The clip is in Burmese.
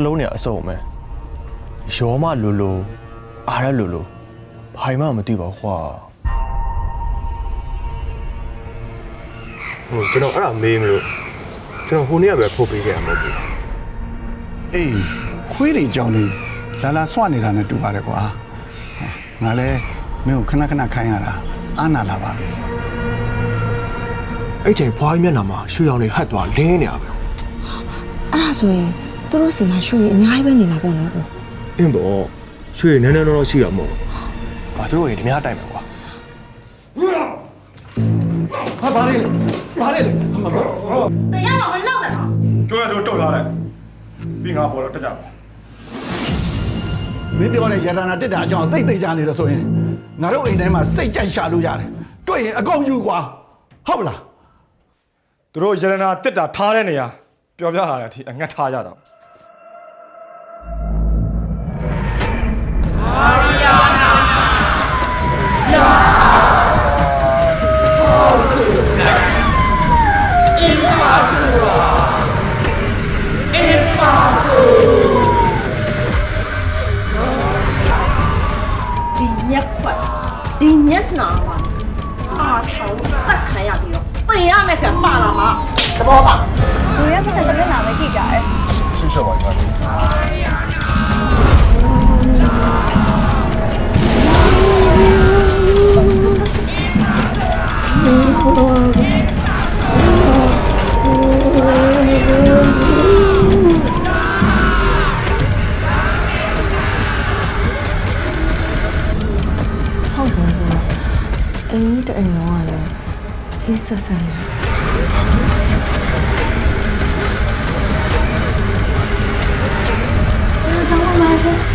လုံးနေအစုံမယ်ရောမလိုလိုအားရလိုလိုဘာမှမသိပါဘူးခွာကျွန်တော်အဲ့ဒါမေးမလို့ကျွန်တော်ဟိုနေ့ကပဲဖို့ပေးခဲ့ရမှာမဟုတ်ဘူးအေးခွေးတွေကြောင်လေးလာလာဆွနေတာနဲ့တူပါတယ်ကွာငါလည်းမင်းကိုခဏခဏခိုင်းရတာအားနာလာပါပြီအဲ့ချိန်ဖွားမျက်နှာမှာရွှေရောင်တွေဟတ်သွားလင်းနေရပဲအဲ့ဒါဆိုရင်သူတို့စီမှာရွှေတွေအများကြီးပဲနေမှာပေါ့နော်ကိုအင်းပေါ့ရွှေနည်းနည်းတော့ရှိရမို့ဘာသူတို့ရေဓမြတိုင်မယ်ကွာဟာဘာလဲဘာလဲတရားမှမလောက်နဲ့နော်ကျွဲတို့တုတ်ထားလိုက်ပြီးငါပေါ်တော့တက်ကြမင်းပြောတဲ့ရတနာတက်တာအကြောင်းသိသိချာနေလို့ဆိုရင်ငါတို့အိမ်ထဲမှာစိတ်ကြိုက်ရှာလို့ရတယ်တွေ့ရင်အကုန်ယူကွာဟုတ်လားသူတို့ရတနာတက်တာထားတဲ့နေရာပျော်ပြလာတဲ့အထိအငတ်ထားရတာဒီညက်နာပါအားချောင်းတက်ခံရပြီးတော့တင်ရမယ်ကပါလာမှာသဘောပါလူရဲ့ဖက်ဆက်တဲ့နာပဲကြည့်ကြတယ်ဆူချောပါညီမလေးအိမ်တအိမ်လုံးကလည်းအေးဆက်ဆက်နေဘာမှမလုပ်